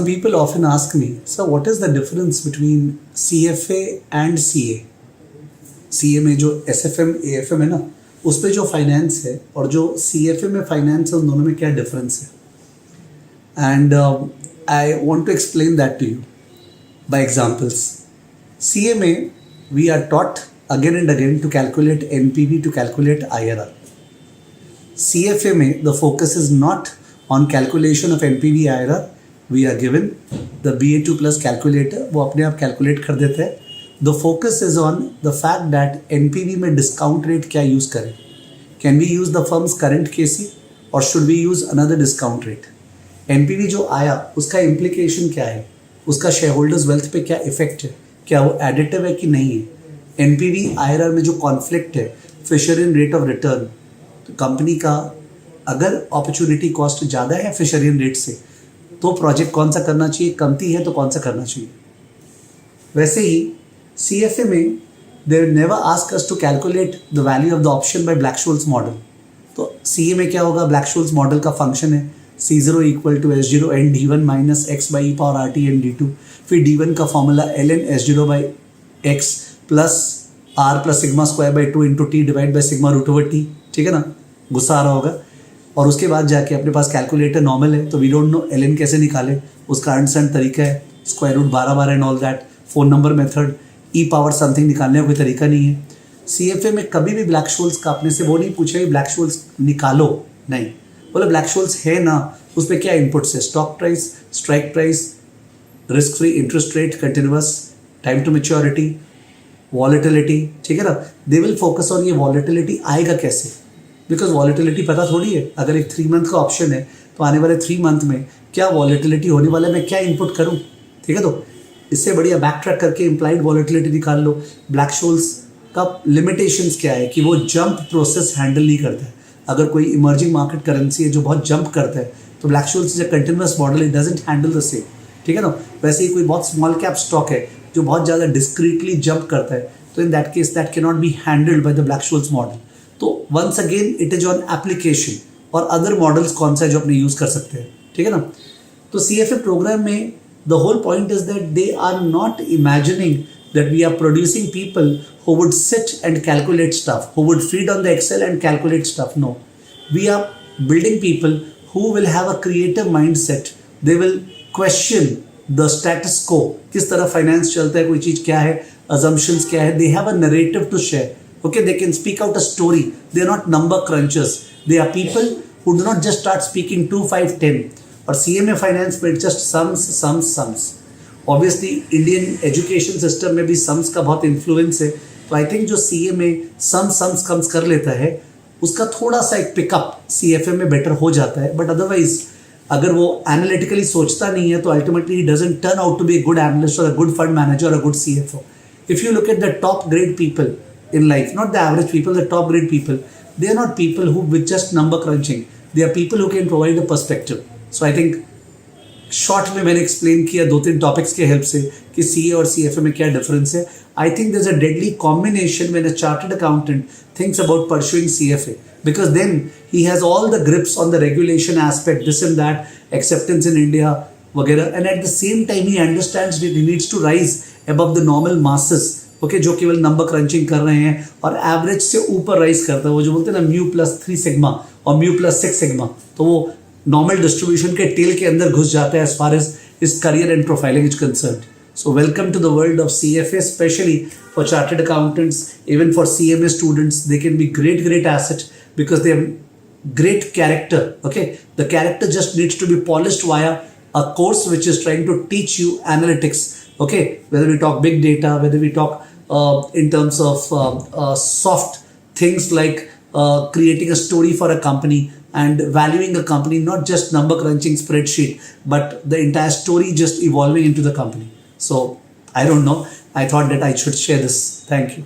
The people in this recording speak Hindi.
people often ask me, sir, what is the difference between CFA and CA? CA में जो SFM, AFM है ना, उस पे जो फाइनेंस है और जो CFA में फाइनेंस है, उन दोनों में क्या डिफरेंस है? And I want to explain that to you by examples. CA में we are taught again and again to calculate NPV, to calculate IRR. CFA में the focus is not on calculation of NPV IRR. We are given the BA2 plus calculator, वो अपने आप calculate कर देते हैं. The focus is on the fact that NPV में discount rate क्या use करें. Can we use the firm's current KC or should we use another discount rate? NPV जो आया उसका implication क्या है, उसका shareholders wealth पे क्या effect है, क्या वो additive है कि नहीं है. NPV IRR में जो conflict है, Fisher in rate of return, तो कंपनी का अगर opportunity cost ज़्यादा है Fisher in rate से, तो प्रोजेक्ट कौन सा करना चाहिए, कमती है तो कौन सा करना चाहिए. वैसे ही CFA में they never ask us to calculate the value of the option by Black-Scholes model. तो CA में क्या होगा, Black-Scholes model का फंक्शन है C0 equal to S0 n D1 minus x by power RT n D2. फिर D1 का formula ln S0 by x plus R plus sigma square by 2 into T divide by sigma root over T. ठीक है ना, गुस्सा आ रहा होगा. और उसके बाद जाके अपने पास कैलकुलेटर नॉर्मल है तो वी डोंट नो ln कैसे निकाले, उसका अंडरस्टैंड तरीका है square root 12 and all that, phone number method, e power something निकालने का कोई तरीका नहीं है. CFA में कभी भी Black-Scholes का अपने से वो नहीं पूछा कि Black-Scholes निकालो, नहीं, बोले Black-Scholes है ना, उस पर क्या इनपुट्स है, stock price, strike price, risk free interest rate, continuous, time to maturity, volatility. ठीक है ना, दे विल फोकस ऑन ये वॉलेटिलिटी आएगा कैसे, बिकॉज वॉलेटिलिटी पता थोड़ी है. अगर एक 3 मंथ का ऑप्शन है तो आने वाले 3 मंथ में क्या वॉलेटिलिटी होने वाला है, मैं क्या इनपुट करूं. ठीक है, तो इससे बढ़िया बैक ट्रैक करके इम्प्लाइड वॉलेटिलिटी निकाल लो. Black-Scholes का लिमिटेशंस क्या है कि वो जंप प्रोसेस हैंडल नहीं करता है. अगर कोई इमर्जिंग मार्केट करेंसी है जो बहुत जंप करता है तो Black-Scholes is a continuous model, it doesn't handle the same. ठीक है ना, वैसे ही कोई बहुत स्मॉल कैप स्टॉक है जो बहुत ज़्यादा डिस्क्रीटली जंप करता है, तो in that case that can not be handled by the Black-Scholes model. तो once again it is on application और अदर मॉडल्स कौन सा है जो अपने यूज़ कर सकते हैं. ठीक है ना, तो CFA प्रोग्राम में the whole point is that they are not imagining that we are producing people who would sit and calculate stuff, who would feed on the Excel and calculate stuff. No, we are building people who will have a creative mindset. They will question the status quo. किस तरह finance चलता है, कोई चीज़ क्या है, assumptions क्या है. They have a narrative to share. Okay, they can speak out a story. They are not number crunchers. They are people who do not just start speaking 2, 5, 10. और CA में फाइनेंस में just sums. Obviously Indian education system में भी सम्स का बहुत इन्फ्लुएंस है. तो आई थिंक जो CA में सम्स कम्स कर लेता है उसका थोड़ा सा एक पिकअप CFA में बेटर हो जाता है. बट अदरवाइज अगर वो एनालिटिकली सोचता नहीं है तो ultimately he doesn't turn out to be a good analyst और अ गुड फंड मैनेजर और a good CFO. If you look at the top grade people in life, not the average people, the top grade people, they are not people who with just number crunching. They are people who can provide a perspective. So I think short में मैंने एक्सप्लेन किया 2-3 टॉपिक्स के हेल्प से कि CA और CFA में क्या डिफरेंस है. I think there is a deadly combination when a chartered accountant thinks about pursuing CFA, because then he has all the grips on the regulation aspect, this and that, acceptance in India वगैरह, and at the same time he understands that he needs to rise above the normal masses. Okay, जो केवल नंबर क्रंचिंग कर रहे हैं और एवरेज से ऊपर राइज करता है. वो जो बोलते हैं ना μ+3 सिग्मा और μ+6 सिग्मा, तो वो नॉर्मल डिस्ट्रीब्यूशन के टेल के अंदर घुस जाता है एज फार एज इस career and profiling is concerned. So welcome to the world of CFA, specially for chartered accountants, even for CMA students. They can be great asset because they have great character. Okay, the character just needs to be polished via a course which is trying to teach you analytics. Okay, whether we talk big data, whether we talk in terms of soft things like creating a story for a company and valuing a company, not just number crunching spreadsheet, but the entire story just evolving into the company. So I don't know, I thought that I should share this. Thank you.